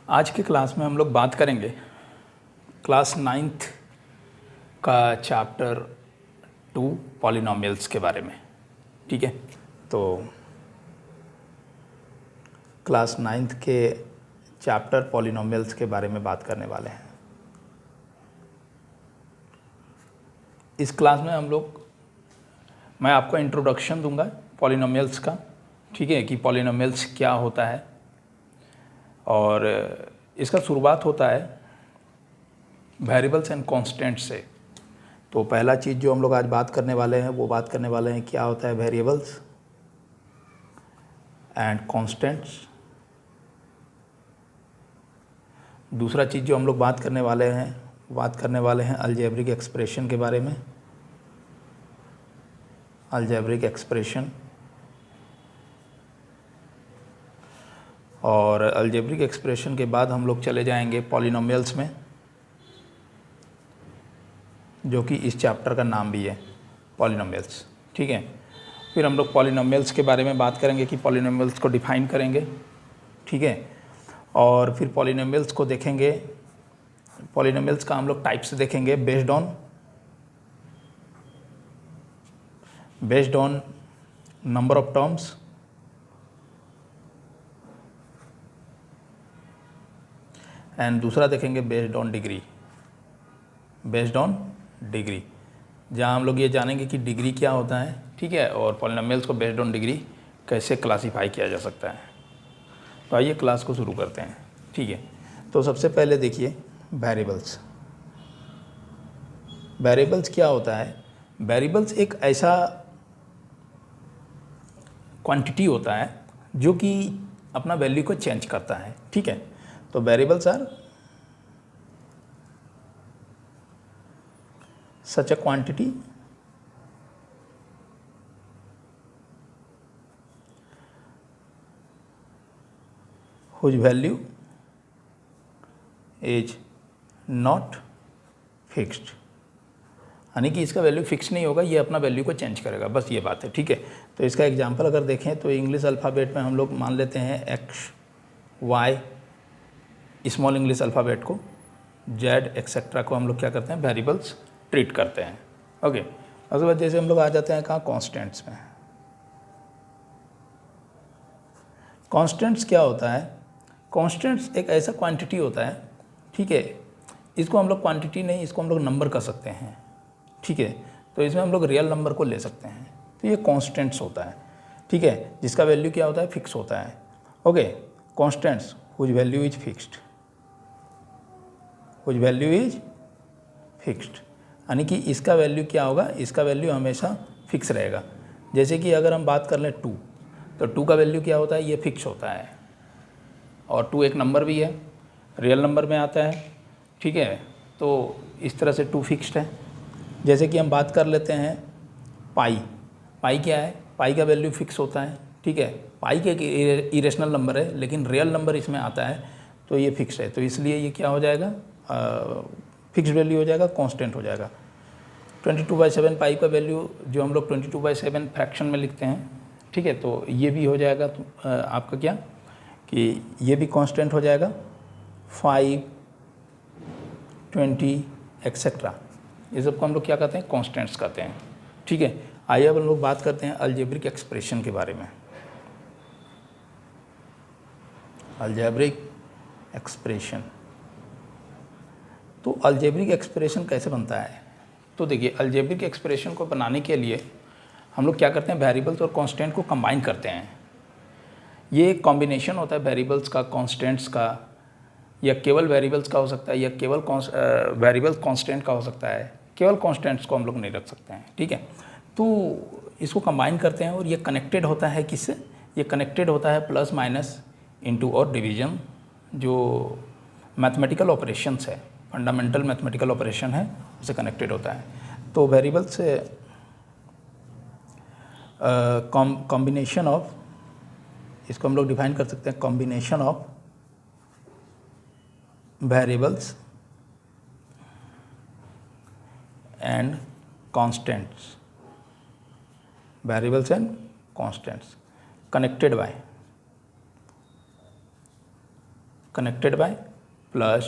आज के क्लास में हम लोग बात करेंगे क्लास 9th का चैप्टर 2 पॉलिनोमियल्स के बारे में। ठीक है, तो क्लास 9th के चैप्टर पॉलिनोमियल्स के बारे में बात करने वाले हैं। इस क्लास में मैं आपको इंट्रोडक्शन दूंगा पॉलिनोमियल्स का, ठीक है, कि पॉलिनोमियल्स क्या होता है। और इसका शुरुआत होता है वेरिएबल्स एंड कांस्टेंट से। तो पहला चीज़ जो हम लोग आज बात करने वाले हैं वो बात करने वाले हैं क्या होता है वेरिएबल्स एंड कांस्टेंट्स। दूसरा चीज़ जो हम लोग बात करने वाले हैं अलजेब्रिक एक्सप्रेशन के बारे में। अलजेब्रिक एक्सप्रेशन, और अलजेब्रिक एक्सप्रेशन के बाद हम लोग चले जाएंगे पॉलिनोमियल्स में, जो कि इस चैप्टर का नाम भी है पॉलिनोमियल्स। ठीक है, फिर हम लोग पॉलिनोमियल्स के बारे में बात करेंगे कि पॉलिनोमियल्स को डिफाइन करेंगे। ठीक है, और फिर पॉलिनोमियल्स को देखेंगे, पॉलिनोमियल्स का हम लोग टाइप्स देखेंगे based on number of terms, and दूसरा देखेंगे बेस्ड ऑन डिग्री, जहाँ हम लोग ये जानेंगे कि डिग्री क्या होता है। ठीक है, और पॉलिनोमियल्स को बेस्ड ऑन डिग्री कैसे क्लासीफाई किया जा सकता है। तो आइए क्लास को शुरू करते हैं। ठीक है, तो सबसे पहले देखिए वेरिएबल्स क्या होता है। वेरिएबल्स एक ऐसा क्वांटिटी होता है जो कि अपना वैल्यू को चेंज करता है। ठीक है, तो variables are such a quantity whose value is not fixed, यानी कि इसका वैल्यू फिक्स नहीं होगा, ये अपना वैल्यू को चेंज करेगा, बस ये बात है। ठीक है, तो इसका एग्जांपल अगर देखें तो इंग्लिश अल्फ़ाबेट में हम लोग मान लेते हैं x, y, small English alphabet को, जेड एक्सेट्रा को हम लोग क्या करते हैं वेरिएबल्स ट्रीट करते हैं। ओके, उसके बाद जैसे हम लोग आ जाते हैं कहाँ कॉन्स्टेंट्स में। कॉन्स्टेंट्स क्या होता है, कॉन्स्टेंट्स एक ऐसा क्वांटिटी होता है, ठीक है, इसको हम लोग क्वांटिटी नहीं, इसको हम लोग नंबर कर सकते हैं। ठीक है, तो इसमें हम लोग रियल नंबर को ले सकते हैं, तो ये कॉन्स्टेंट्स होता है। ठीक है, जिसका वैल्यू क्या होता है फिक्स होता है। Okay, constants whose value is fixed, यानी कि इसका वैल्यू क्या होगा, इसका वैल्यू हमेशा फिक्स रहेगा। जैसे कि अगर हम बात कर लें 2, तो 2 का वैल्यू क्या होता है, ये फिक्स होता है, और 2 एक नंबर भी है, रियल नंबर में आता है। ठीक है, तो इस तरह से 2 फिक्स्ड है। जैसे कि हम बात कर लेते हैं पाई क्या है, पाई का वैल्यू फिक्स होता है। ठीक है, पाई के एक इरेशनल नंबर है, लेकिन रियल नंबर इसमें आता है, तो ये फिक्स है, तो इसलिए ये क्या हो जाएगा, फिक्स वैल्यू हो जाएगा, कांस्टेंट हो जाएगा। 22/7 पाई का वैल्यू जो हम लोग 22/7 फ्रैक्शन में लिखते हैं। ठीक है, तो ये भी हो जाएगा आपका क्या कि ये भी कांस्टेंट हो जाएगा, 5, 20 एक्सेट्रा, ये सबको हम लोग क्या कहते हैं कांस्टेंट्स कहते हैं। ठीक है, आइए अब हम लोग बात करते हैं अलजेब्रिक एक्सप्रेशन के बारे में। अलजेब्रिक एक्सप्रेशन, तो अलजेब्रिक एक्सप्रेशन कैसे बनता है। तो देखिए, अलजेब्रिक एक्सप्रेशन को बनाने के लिए हम लोग क्या करते हैं, वेरिएबल्स और कांस्टेंट को कंबाइन करते हैं। ये एक कॉम्बिनेशन होता है वेरिएबल्स का, कांस्टेंट्स का, या केवल वेरिएबल्स का हो सकता है, या केवल वेरिएबल्स कांस्टेंट का हो सकता है। केवल कांस्टेंट्स को हम लोग नहीं रख सकते हैं। ठीक है, तो इसको कंबाइन करते हैं, और ये कनेक्टेड होता है किससे, ये कनेक्टेड होता है प्लस माइनस इनटू और डिवीजन, जो मैथमेटिकल ऑपरेशंस है, फंडामेंटल मैथमेटिकल ऑपरेशन है, उससे कनेक्टेड होता है। तो वेरिएबल से कॉम्बिनेशन ऑफ, इसको हम लोग डिफाइन कर सकते हैं combination of variables and constants, variables and constants connected connected by plus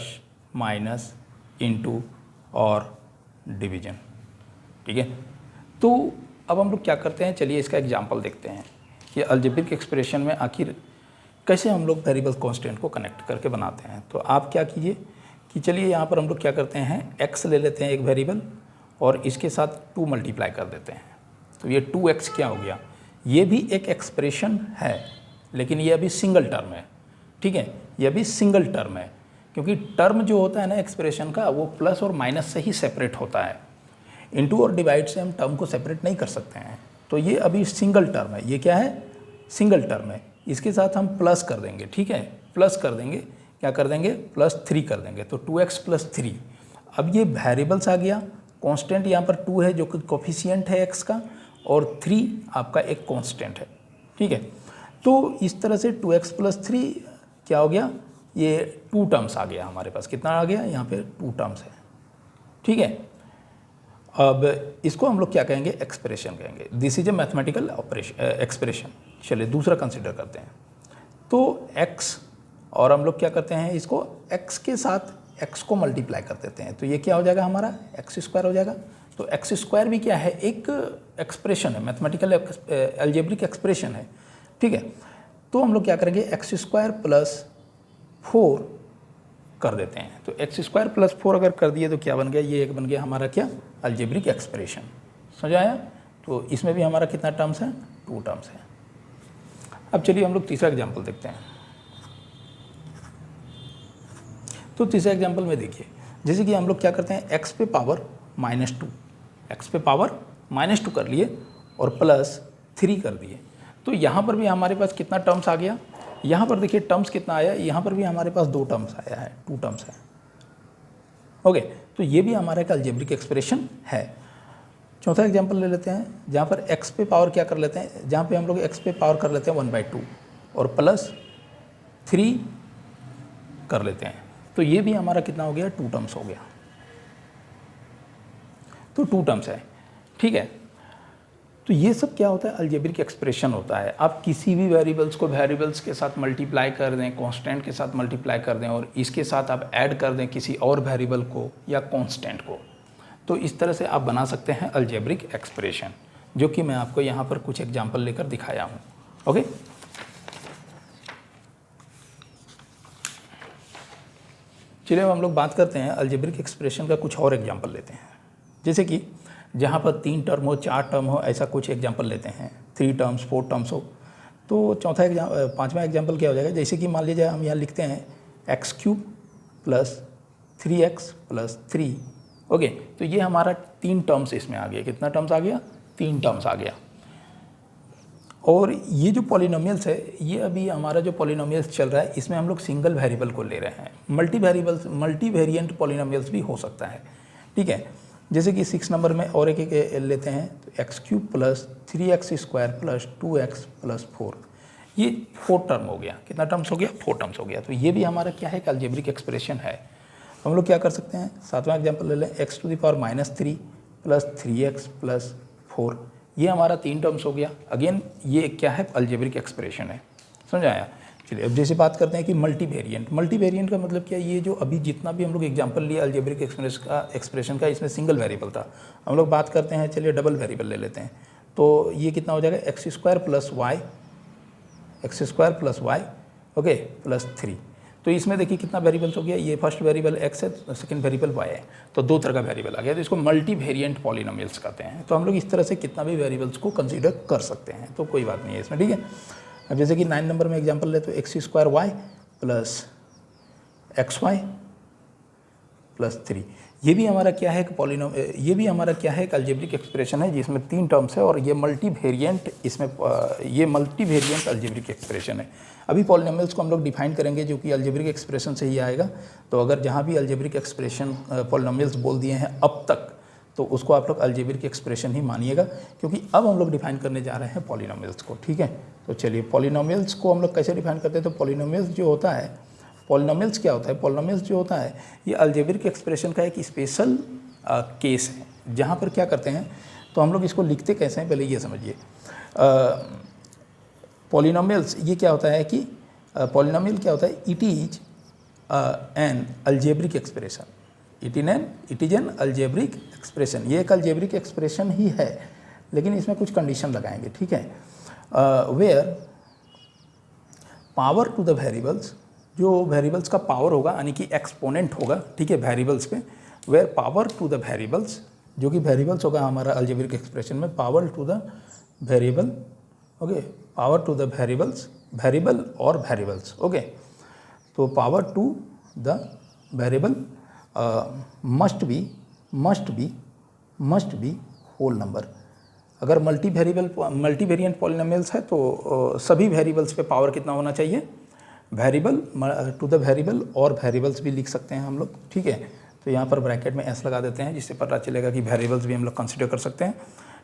minus into और डिवीजन। ठीक है, तो अब हम लोग क्या करते हैं, चलिए इसका एग्जांपल देखते हैं कि अलजेब्रिक एक्सप्रेशन में आखिर कैसे हम लोग वेरिएबल कांस्टेंट को कनेक्ट करके बनाते हैं। तो आप क्या कीजिए कि चलिए यहाँ पर हम लोग क्या करते हैं, x ले लेते हैं एक वेरिएबल और इसके साथ 2 मल्टीप्लाई कर देते हैं। तो ये 2x क्या हो गया, ये भी एक एक्सप्रेशन है लेकिन ये अभी सिंगल टर्म है। ठीक है, ये अभी सिंगल टर्म है क्योंकि टर्म जो होता है ना एक्सप्रेशन का वो प्लस और माइनस से ही सेपरेट होता है। इनटू और डिवाइड से हम टर्म को सेपरेट नहीं कर सकते हैं। तो ये अभी सिंगल टर्म है, ये क्या है, सिंगल टर्म है। इसके साथ हम प्लस कर देंगे। ठीक है, प्लस कर देंगे, क्या कर देंगे, +3 कर देंगे। तो 2x + 3। अब ये वेरिएबल्स आ गया, कांस्टेंट यहाँ पर 2 है जो कि कोफिशिएंट है x का, और 3 आपका एक कांस्टेंट है। ठीक है, तो इस तरह से 2x + 3 क्या हो गया, ये 2 टर्म्स आ गया हमारे पास। कितना आ गया, यहाँ पे 2 टर्म्स है। ठीक है, अब इसको हम लोग क्या कहेंगे, एक्सप्रेशन कहेंगे। This is a mathematical operation expression. चलिए दूसरा कंसिडर करते हैं। तो x, और हम लोग क्या करते हैं, इसको x के साथ x को मल्टीप्लाई कर देते हैं। तो ये क्या हो जाएगा, हमारा x² हो जाएगा। तो x² भी क्या है, एक एक्सप्रेशन है, मैथमेटिकल अलजेब्रिक एक्सप्रेशन है। ठीक है, तो हम लोग क्या करेंगे, x² + 4 कर देते हैं। तो x² + 4 अगर कर दिए तो क्या बन गया, ये एक बन गया हमारा क्या, अलजेब्रिक एक्सप्रेशन। समझ आया। तो इसमें भी हमारा कितना टर्म्स है, 2 टर्म्स है। अब चलिए हम लोग तीसरा एग्जाम्पल देखते हैं। तो तीसरे एग्जाम्पल में देखिए, जैसे कि हम लोग क्या करते हैं, x पे पावर -2, x पे पावर -2 कर लिए और +3 कर दिए। तो यहाँ पर भी हमारे पास कितना टर्म्स आ गया, यहाँ पर देखिए टर्म्स कितना आया, यहाँ पर भी हमारे पास 2 टर्म्स आया है, 2 टर्म्स है। ओके, तो ये भी हमारा एक अलजेब्रिक एक्सप्रेशन है। चौथा एग्जांपल ले लेते हैं, जहाँ पर x पे पावर क्या कर लेते हैं, जहाँ पे हम लोग x पे पावर कर लेते हैं 1/2 और +3 कर लेते हैं। तो ये भी हमारा कितना हो गया, 2 टर्म्स हो गया। तो 2 टर्म्स है। ठीक है, तो ये सब क्या होता है, अलजेब्रिक एक्सप्रेशन होता है। आप किसी भी वेरिएबल्स को वेरिएबल्स के साथ मल्टीप्लाई कर दें, कांस्टेंट के साथ मल्टीप्लाई कर दें और इसके साथ आप ऐड कर दें किसी और वेरिएबल को या कांस्टेंट को, तो इस तरह से आप बना सकते हैं अलजेब्रिक एक्सप्रेशन, जो कि मैं आपको यहाँ पर कुछ एग्जाम्पल लेकर दिखाया हूँ। ओके, चलिए अब हम लोग बात करते हैं अलजेब्रिक एक्सप्रेशन का कुछ और एग्जाम्पल लेते हैं। जैसे कि जहाँ पर 3 टर्म हो, 4 टर्म हो, ऐसा कुछ एग्जाम्पल लेते हैं, 3 टर्म्स 4 टर्म्स हो। तो पाँचवा एग्जाम्पल क्या हो जाएगा, जैसे कि मान लीजिए हम यहाँ लिखते हैं x³ + 3x + 3। ओके, तो ये हमारा 3 टर्म्स इसमें आ गया। कितना टर्म्स आ गया, 3 टर्म्स आ गया। और ये जो पॉलिनोमियल्स है, ये अभी हमारा जो पॉलिनोमियल्स चल रहा है, इसमें हम लोग सिंगल वेरिएबल को ले रहे हैं। मल्टी वेरिएंट पॉलिनोमियल्स भी हो सकता है। ठीक है, जैसे कि 6 नंबर में और एक लेते हैं, तो x³ + 3x² + 2x + 4, ये 4 टर्म हो गया। कितना टर्म्स हो गया, 4 टर्म्स हो गया। तो ये भी हमारा क्या है, अलजेब्रिक एक्सप्रेशन है। हम लोग क्या कर सकते हैं, 7वां एग्जाम्पल ले लें, x⁻³ + 3x + 4, ये हमारा 3 टर्म्स हो गया। अगेन ये क्या है, अलजेब्रिक एक्सप्रेशन है। समझ आया। चलिए अब जैसे बात करते हैं कि मल्टीवेरिएंट का मतलब क्या है, ये जो अभी जितना भी हम लोग एग्जांपल लिया अलजेब्रिक एक्सप्रेशन का, इसमें सिंगल वेरिएबल था। हम लोग बात करते हैं, चलिए डबल वेरिएबल ले लेते हैं। तो ये कितना हो जाएगा, x² + y ओके +3। तो इसमें देखिए कितना वेरिएबल्स हो गया, ये फर्स्ट वेरिएबल x है, सेकंड वेरिएबल y है, तो 2 तरह का वेरिएबल आ गया। तो इसको मल्टी वेरिएंट पॉलिनोमियल्स कहते हैं। तो हम लोग इस तरह से कितना भी वेरिएबल्स को कंसीडर कर सकते हैं, तो कोई बात नहीं है इसमें। ठीक है, अब जैसे कि 9 नंबर में एग्जांपल ले, तो x² y + xy + 3, ये भी हमारा क्या है, ये भी हमारा क्या है, एक अलजेब्रिक एक्सप्रेशन है जिसमें 3 टर्म्स है और ये मल्टी वेरिएंट अलजेब्रिक एक्सप्रेशन है। अभी पॉलिनोमियल्स को हम लोग डिफाइन करेंगे, जो कि अलजेब्रिक एक्सप्रेशन से ही आएगा। तो अगर जहाँ भी अलजेब्रिक एक्सप्रेशन पॉलिनोमियल्स बोल दिए हैं अब तक, तो उसको आप लोग अलजेब्रिक एक्सप्रेशन ही मानिएगा, क्योंकि अब हम लोग डिफाइन करने जा रहे हैं पॉलिनोमियल्स को। ठीक है, तो चलिए पॉलिनोमियल्स को हम लोग कैसे डिफाइन करते हैं। तो पॉलिनोमियल्स जो होता है, पॉलिनोमियल्स क्या होता है, पॉलिनोमियल्स जो होता है ये अलजेब्रिक एक्सप्रेशन का एक स्पेशल केस है, जहाँ पर क्या करते हैं, तो हम लोग इसको लिखते कैसे हैं, पहले ये समझिए। पॉलिनोमियल्स ये क्या होता है कि पॉलिनोमियल क्या होता है, it is an algebraic expression, it is an algebraic expression. ये एक अल्जेब्रिक एक्सप्रेशन ही है, लेकिन इसमें कुछ कंडीशन लगाएंगे, ठीक है। Where power to the variables, जो वेरिएबल्स का पावर होगा यानी कि एक्सपोनेंट होगा, ठीक है, वेरिएबल्स पे, where power to the variables, जो कि वेरिएबल्स होगा हमारा अल्जेब्रिक एक्सप्रेशन में, power to the variable, okay, power to the variables, variable और वेरिएबल्स, ओके। तो power to the variable must be whole number. अगर मल्टी वेरिएंट पॉलिनोमियल्स है तो सभी वेरिएबल्स पे पावर कितना होना चाहिए, वेरिएबल टू द वेरिएबल और वेरिएबल्स भी लिख सकते हैं हम लोग, ठीक है। तो यहाँ पर ब्रैकेट में एस लगा देते हैं, जिससे पता चलेगा कि वेरिएबल्स भी हम लोग कंसिडर कर सकते हैं,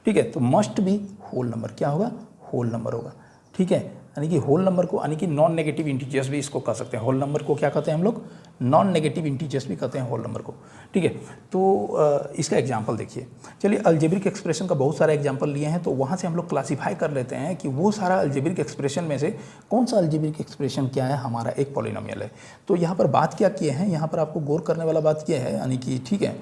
ठीक है। तो मस्ट बी होल नंबर, क्या होगा, होल नंबर होगा, ठीक है। यानी कि होल नंबर को, यानी कि नॉन नेगेटिव इंटीजर्स भी इसको कह सकते हैं। होल नंबर को क्या कहते हैं हम लोग, नॉन नेगेटिव इंटीजर्स भी कहते हैं होल नंबर को, ठीक है। तो इसका एग्जांपल देखिए, चलिए अलजेब्रिक एक्सप्रेशन का बहुत सारा एग्जांपल लिए हैं, तो वहाँ से हम लोग क्लासीफाई कर लेते हैं कि वो सारा अलजेब्रिक एक्सप्रेशन में से कौन सा अलजेब्रिक एक्सप्रेशन क्या है, हमारा एक पॉलिनोमियल है। तो यहाँ पर बात क्या किए हैं, यहाँ पर आपको गौर करने वाला बात यह है, यानी कि ठीक है,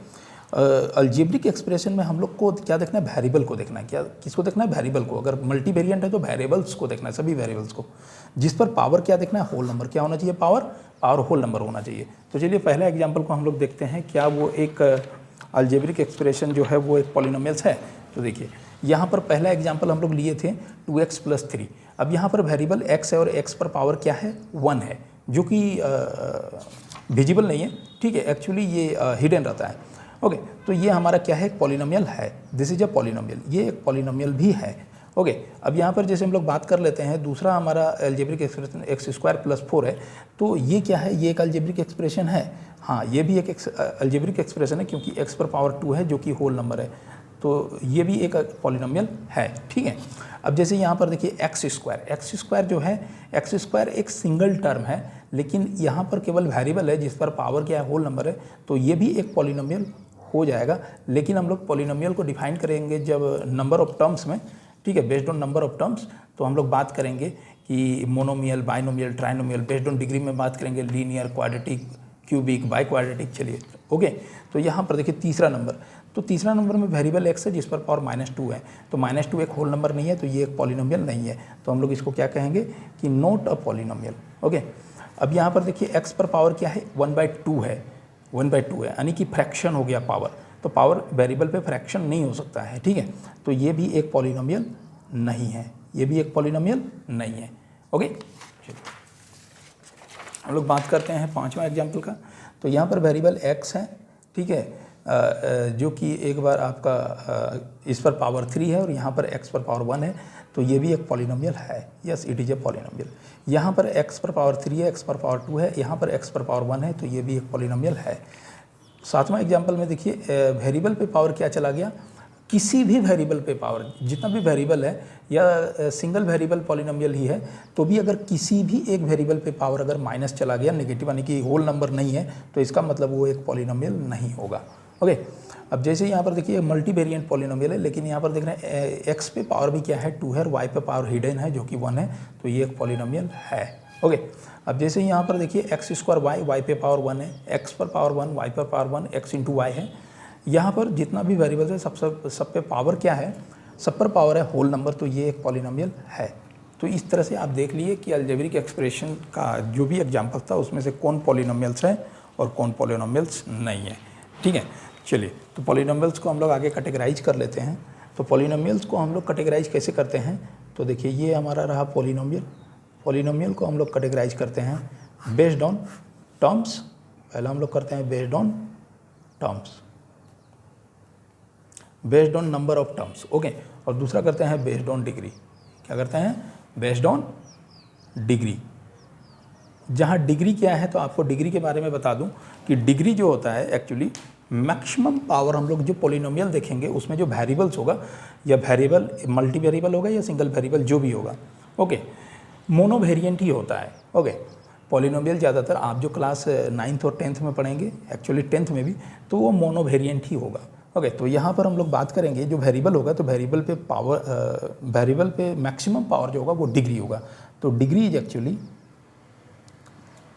अलजेब्रिक एक्सप्रेशन में हम लोग को क्या देखना है, वेरिएबल को देखना है। क्या, किसको देखना है, वेरिएबल को। अगर मल्टी वेरिएंट है तो वेरिएबल्स को देखना है, सभी वेरिएबल्स को, जिस पर पावर क्या देखना है, होल नंबर। क्या होना चाहिए, पावर होल नंबर होना चाहिए। तो चलिए पहला एग्जांपल को हम लोग देखते हैं, क्या वो एक अलजेब्रिक एक्सप्रेशन जो है वो एक पॉलिनोमियल्स है। तो देखिए यहाँ पर पहला एग्जाम्पल हम लोग लिए थे 2x + 3। अब यहाँ पर वेरिएबल x है और x पर पावर क्या है, 1 है, जो कि विजिबल नहीं है, ठीक है, एक्चुअली ये हिडन रहता है, ओके। तो ये हमारा क्या है, एक पॉलिनोमियल है, दिस इज अ पॉलिनोमियल, ये एक पॉलिनोमियल भी है, ओके। अब यहाँ पर जैसे हम लोग बात कर लेते हैं, दूसरा हमारा अलजेब्रिक एक्सप्रेशन x² + 4 है, तो ये क्या है, ये एक अलजेब्रिक एक्सप्रेशन है, हाँ, ये भी एक अलजेब्रिक एक्सप्रेशन है, क्योंकि x पर पावर 2 है, जो कि होल नंबर है, तो ये भी एक पॉलिनोमियल है, ठीक है। अब जैसे यहाँ पर देखिए x² जो है, x² एक सिंगल टर्म है, लेकिन यहाँ पर केवल वेरिएबल है जिस पर पावर क्या है, होल नंबर है, तो ये भी एक पॉलिनोमियल हो जाएगा। लेकिन हम लोग पॉलिनोमियल को डिफाइन करेंगे जब नंबर ऑफ टर्म्स में, ठीक है, based on number of terms. तो हम लोग बात करेंगे कि monomial, binomial, trinomial, based on degree में बात करेंगे, linear, quadratic, cubic, by quadratic, चलिए, ओके। तो यहाँ पर देखिए तीसरा नंबर, तो तीसरा नंबर में वेरिएबल x है जिस पर पावर -2 है, तो -2 एक होल नंबर नहीं है, तो ये एक पॉलिनोमियल नहीं है, तो हम लोग इसको क्या कहेंगे कि नॉट अ पॉलिनोमियल, ओके। अब यहाँ पर देखिए x पर पावर क्या है, 1/2 है, 1/2 है, यानी कि फ्रैक्शन हो गया पावर, तो पावर वेरिएबल पे फ्रैक्शन नहीं हो सकता है, ठीक है। तो ये भी एक पॉलिनोमियल नहीं है, ये भी एक पॉलिनोमियल नहीं है, ओके। चलिए हम लोग बात करते हैं पांचवा एग्जाम्पल का। तो यहाँ पर वेरिएबल x है, ठीक है, जो कि एक बार आपका इस पर पावर 3 है और यहाँ पर x पर पावर 1 है, तो ये भी एक पॉलिनोमियल है, yes, it is a polynomial. यहाँ पर x पर पावर 3 है, x पर पावर 2 है, यहाँ पर x पर पावर 1 है, तो ये भी एक पॉलिनोमियल है। सातवां एग्जाम्पल में देखिए वेरिएबल पे पावर क्या चला गया, किसी भी वेरिएबल पे पावर, जितना भी वेरिएबल है या सिंगल वेरिएबल पॉलिनोमियल ही है, तो भी अगर किसी भी एक वेरिएबल पे पावर अगर माइनस चला गया, नेगेटिव यानी कि होल नंबर नहीं है, तो इसका मतलब वो एक पॉलिनोमियल नहीं होगा, ओके। अब जैसे यहाँ पर देखिए मल्टी वेरिएंट पॉलिनोमियल है, लेकिन यहाँ पर देख रहे हैं x पे पावर भी क्या है, 2 है, और y पे पावर हिडन है जो कि 1 है, तो ये एक पॉलिनोमियल है, ओके। अब जैसे यहाँ पर देखिए x² y पे पावर 1 है, x पर पावर 1, y पर पावर 1, x × y है। यहाँ पर जितना भी वेरिएबल है सब पे पावर क्या है, सब पर पावर है होल नंबर, तो ये एक पॉलिनोमियल है। तो इस तरह से आप देख लिए कि अलजेब्रिक एक्सप्रेशन का जो भी एग्जाम्पल था उसमें से कौन पॉलिनोमियल्स है और कौन पॉलिनोमियल्स नहीं है, ठीक है। चलिए तो पॉलिनोमियल्स को हम लोग आगे कैटेगराइज कर लेते हैं। तो पॉलिनोमियल्स को हम लोग कैटेगराइज कैसे करते हैं, तो देखिए ये हमारा रहा पॉलिनोमियल। पॉलिनोमियल को हम लोग कैटेगराइज करते हैं बेस्ड ऑन टर्म्स। पहला हम लोग करते हैं based on terms, based on number of terms, okay. और दूसरा करते हैं बेस्ड ऑन डिग्री। क्या करते हैं, बेस्ड ऑन डिग्री। जहाँ डिग्री क्या है, तो आपको डिग्री के बारे में बता दूं कि डिग्री जो होता है एक्चुअली मैक्सिमम पावर, हम लोग जो पॉलिनोमियल देखेंगे उसमें जो वेरिएबल्स होगा, या वेरिएबल मल्टी वेरिएबल होगा या सिंगल वेरिएबल जो भी होगा, ओके, मोनो वेरिएंट ही होता है, ओके। पॉलिनोमियल ज़्यादातर आप जो क्लास 9th और 10th में पढ़ेंगे, एक्चुअली 10th में भी, तो वो मोनो वेरिएंट ही होगा, ओके। तो यहाँ पर हम लोग बात करेंगे जो वेरिएबल होगा, तो वेरिएबल पे पावर, वेरिएबल पे मैक्सिमम पावर जो होगा वो डिग्री होगा। तो degree is actually,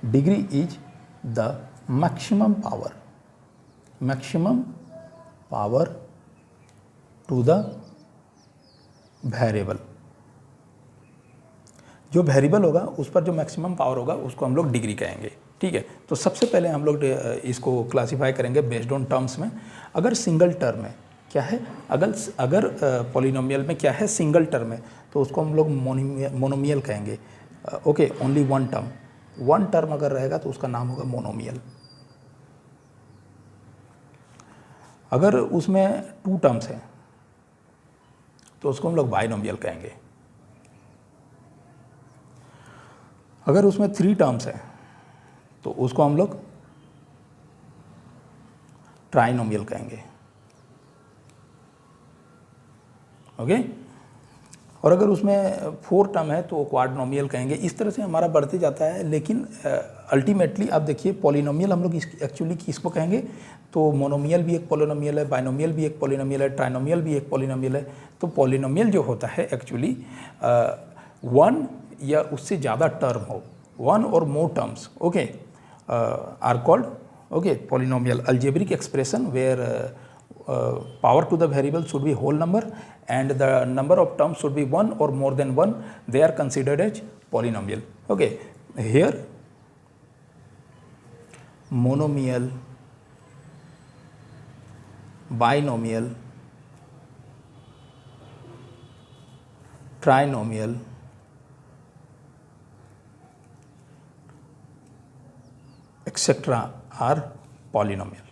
degree is the maximum power to the variable. जो वेरिएबल होगा उस पर जो मैक्सिमम पावर होगा उसको हम लोग डिग्री कहेंगे, ठीक है। तो सबसे पहले हम लोग इसको क्लासिफाई करेंगे बेस्ड ऑन टर्म्स में। अगर सिंगल टर्म में क्या है, अगर पॉलिनोमियल में क्या है सिंगल टर्म में, तो उसको हम लोग मोनोमियल कहेंगे। ओके, ओनली वन टर्म अगर रहेगा तो उसका नाम होगा मोनोमियल। अगर उसमें 2 टर्म्स हैं तो उसको हम लोग बाइनोमियल कहेंगे। अगर उसमें 3 टर्म्स हैं तो उसको हम लोग ट्राइनोमियल कहेंगे। ओके, और अगर उसमें 4 टर्म है तो क्वाड्रोमियल कहेंगे। इस तरह से हमारा बढ़ते जाता है। लेकिन अल्टीमेटली आप देखिए पॉलिनोमियल हम लोग एक्चुअली किसको कहेंगे, तो मोनोमियल भी एक पॉलिनोमियल है, बाइनोमियल भी एक पॉलिनोमियल है, ट्राइनोमियल भी एक पॉलिनोमियल है। तो पॉलिनोमियल जो होता है एक्चुअली 1 या उससे ज़्यादा टर्म हो, 1 और more terms, okay, are called okay polynomial. Algebraic expression where power to the variable should be whole number and the number of terms should be 1 or more than 1, they are considered as polynomial. Okay, here monomial, binomial, trinomial, etc. are polynomial.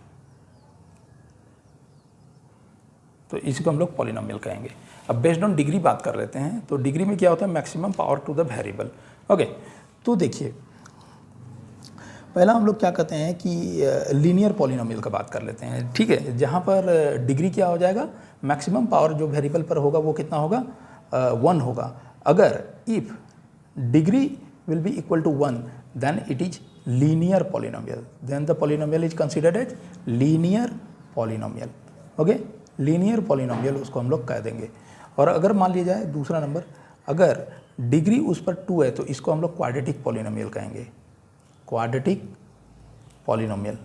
तो इसी को हम लोग polynomial कहेंगे। अब based on degree बात कर लेते हैं। तो डिग्री में क्या होता है, maximum power to the variable. Okay, तो देखिए पहला हम लोग क्या कहते हैं कि लीनियर पॉलिनोमियल का बात कर लेते हैं, ठीक है। जहाँ पर डिग्री क्या हो जाएगा, मैक्सिमम पावर जो वेरिएबल पर होगा वो कितना होगा, 1 होगा। अगर if degree will be equal to 1 then it is linear polynomial, then the polynomial is considered as linear polynomial. Okay, linear polynomial उसको हम लोग कह देंगे। और अगर मान लिया जाए दूसरा नंबर, अगर डिग्री उस पर 2 है तो इसको हम लोग क्वाड्रेटिक पॉलिनोमियल कहेंगे, क्वाड्रेटिक पॉलिनोमियल।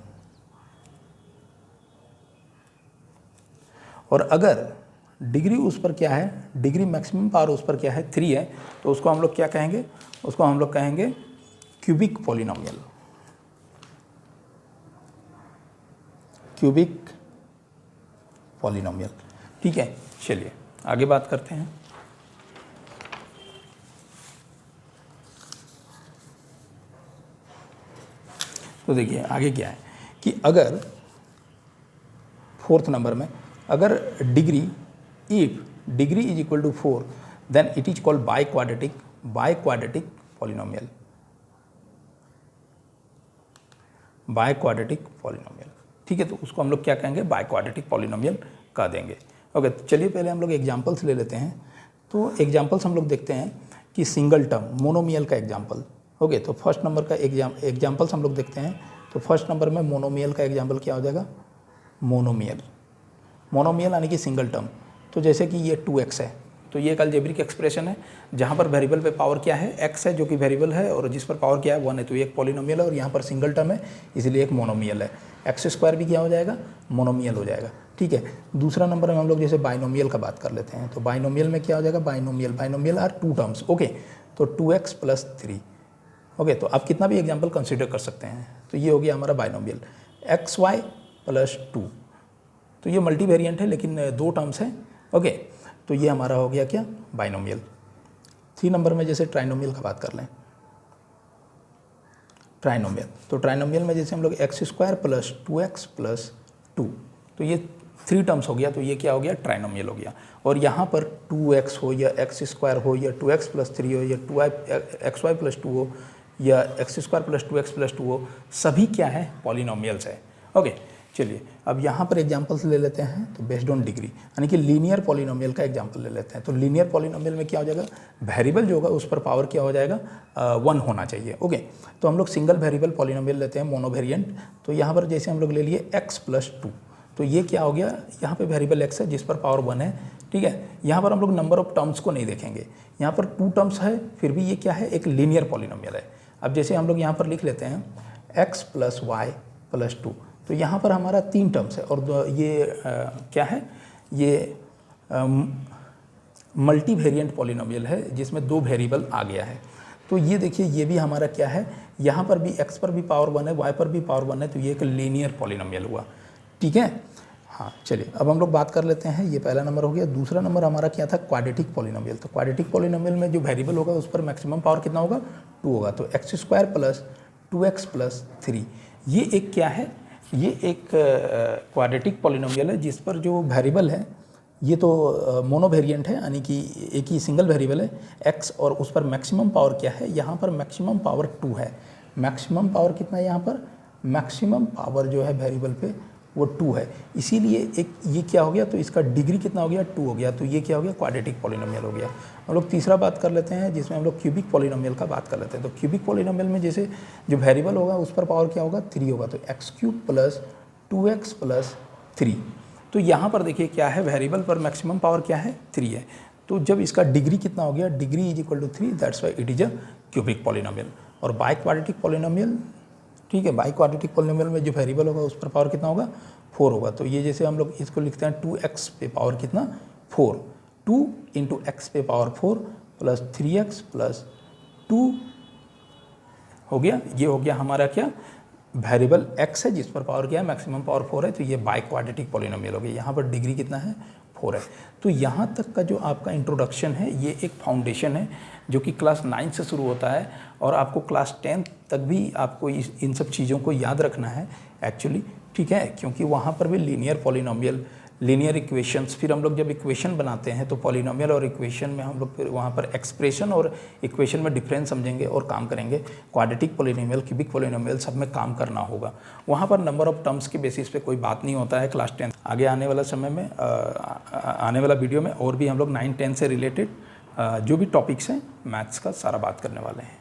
और अगर डिग्री उस पर क्या है, डिग्री मैक्सिमम पावर उस पर क्या है 3 है, तो उसको हम लोग क्या कहेंगे, उसको हम लोग कहेंगे क्यूबिक पॉलिनोमियल, क्यूबिक पॉलिनोमियल, ठीक है। चलिए आगे बात करते हैं। तो देखिए आगे क्या है कि अगर 4th नंबर में अगर degree, if degree is equal to 4 then it is called biquadratic polynomial, biquadratic polynomial, ठीक है। तो उसको हम लोग क्या कहेंगे, बाई क्वाड्रेटिक पॉलिनोमियल कह देंगे। ओके, तो चलिए पहले हम लोग एग्जांपल्स ले लेते हैं। तो एग्जांपल्स हम लोग देखते हैं कि सिंगल टर्म मोनोमियल का एग्जांपल। ओके, तो फर्स्ट नंबर का एग्जांपल्स हम लोग देखते हैं। तो फर्स्ट नंबर में मोनोमियल का एग्जांपल क्या हो जाएगा, मोनोमियल यानी कि सिंगल टर्म। तो जैसे कि ये 2x है, तो ये एक अलजेब्रिक एक्सप्रेशन है जहाँ पर वेरिएबल पे पावर क्या है, x है जो कि वेरिएबल है, और जिस पर पावर क्या है 1 है, तो ये एक पॉलिनोमियल है और यहाँ पर सिंगल टर्म है इसलिए एक मोनोमियल है। x² भी क्या हो जाएगा, मोनोमियल हो जाएगा, ठीक है। दूसरा नंबर में हम लोग जैसे बाइनोमियल का बात कर लेते हैं। तो बाइनोमियल में क्या हो जाएगा, बाइनोमियल आर 2 टर्म्स। ओके, तो 2x + 3। ओके, तो आप कितना भी एग्जाम्पल कंसिडर कर सकते हैं। तो ये हो गया हमारा बाइनोमियल। xy + 2, तो ये मल्टी वेरिएंट है लेकिन 2 टर्म्स हैं। ओके, तो ये हमारा हो गया क्या, बाइनोमियल। 3 नंबर में जैसे ट्राइनोमियल का बात कर लें, ट्राइनोमियल, तो ट्राइनोमियल में जैसे हम लोग x² + 2x + 2, तो ये 3 टर्म्स हो गया, तो ये क्या हो गया, ट्राइनोमियल हो गया। और यहाँ पर 2x हो या x² हो या 2x + 3 हो या xy + 2 हो या x² + 2x + 2 हो, सभी क्या है, पॉलिनोमियल्स है। ओके, चलिए अब यहाँ पर एग्जांपल्स ले लेते हैं। तो बेस्ड ऑन डिग्री यानी कि लीनियर पॉलिनोमियल का एग्जांपल ले लेते हैं। तो लीनियर पॉलिनोमियल में क्या हो जाएगा, वेरिएबल जो होगा उस पर पावर क्या हो जाएगा, 1 होना चाहिए। ओके, तो हम लोग सिंगल वेरिएबल पॉलिनोमियल लेते हैं, मोनोवेरिएंट। तो यहाँ पर जैसे हम लोग ले लिए x + 2, तो ये क्या हो गया, यहाँ पे वेरिएबल x है जिस पर पावर 1 है, ठीक है। यहाँ पर हम लोग नंबर ऑफ टर्म्स को नहीं देखेंगे, यहाँ पर 2 टर्म्स है, फिर भी ये क्या है, एक लीनियर पॉलिनोमियल है। अब जैसे हम लोग यहाँ पर लिख लेते हैं x प्लस वाई प्लस 2। तो यहाँ पर हमारा 3 टर्म्स है और ये क्या है, ये मल्टी वेरिएंट पॉलिनोमियल है जिसमें 2 वेरिएबल आ गया है। तो ये देखिए ये भी हमारा क्या है, यहाँ पर भी x पर भी पावर 1 है, y पर भी पावर 1 है, तो ये एक लीनियर पॉलिनोमियल हुआ। ठीक है, हाँ चलिए अब हम लोग बात कर लेते हैं। ये पहला नंबर हो गया। दूसरा नंबर हमारा क्या था, क्वाड्रेटिक पॉलिनोमियल। तो क्वाड्रेटिक पॉलिनोमियल में जो वेरिएबल होगा उस पर मैक्सिमम पावर कितना होगा, 2 होगा। तो x² प्लस 2x प्लस 3, ये एक क्या है, ये एक क्वाड्रेटिक पॉलिनोमियल है जिस पर जो वेरिएबल है ये तो मोनोवेरिएंट है, यानी कि एक ही सिंगल वेरिएबल है x, और उस पर मैक्सिमम पावर क्या है, यहाँ पर मैक्सिमम पावर 2 है। मैक्सिमम पावर कितना है यहाँ पर, मैक्सिमम पावर जो है वेरिएबल पे वो 2 है, इसीलिए एक ये क्या हो गया, तो इसका डिग्री कितना हो गया, 2 हो गया। तो ये क्या हो गया, क्वाड्रेटिक पॉलिनोमियल हो गया। हम लोग तीसरा बात कर लेते हैं जिसमें हम लोग क्यूबिक पॉलिनोमियल का बात कर लेते हैं। तो क्यूबिक पॉलिनोमियल में जैसे जो वेरिएबल होगा उस पर पावर क्या होगा, 3 होगा। तो x³ प्लस 2x प्लस 3। तो यहाँ पर देखिए क्या है, वेरिएबल पर मैक्सिमम पावर क्या है, 3 है। तो जब इसका डिग्री कितना हो गया, degree is equal to 3, that's why it is a cubic polynomial. और बाई क्वाड्रेटिक पॉलिनोमियल, ठीक है, बाई क्वाड्रेटिक पॉलिनोमियल में जो वेरिएबल होगा उस पर पावर कितना होगा, 4 होगा। तो ये जैसे हम लोग इसको लिखते हैं 2x पे पावर कितना, 4, 2 इंटू x पे पावर 4 प्लस 3x प्लस 2 हो गया। ये हो गया हमारा क्या, वेरिएबल x है जिस पर पावर क्या है, मैक्सिमम पावर 4 है। तो ये बाई क्वाड्रेटिक पॉलिनोमियल हो गया। यहाँ पर डिग्री कितना है, 4 है। तो यहाँ तक का जो आपका इंट्रोडक्शन है ये एक फाउंडेशन है जो कि क्लास 9 से शुरू होता है और आपको क्लास 10 तक भी आपको इन सब चीज़ों को याद रखना है एक्चुअली, ठीक है, क्योंकि वहाँ पर भी लीनियर पॉलिनोमियल, लीनियर इक्वेशंस, फिर हम लोग जब इक्वेशन बनाते हैं तो पॉलिनोमियल और इक्वेशन में हम लोग फिर वहाँ पर एक्सप्रेशन और इक्वेशन में डिफरेंस समझेंगे और काम करेंगे। क्वाड्रेटिक पॉलिनोमियल, क्यूबिक पॉलिनोमियल सब में काम करना होगा। वहाँ पर नंबर ऑफ टर्म्स के बेसिस पे कोई बात नहीं होता है क्लास 10। आगे आने वाला समय में आने वाला वीडियो में और भी हम लोग 9, 10 से रिलेटेड जो भी टॉपिक्स हैं मैथ्स का सारा बात करने वाले हैं।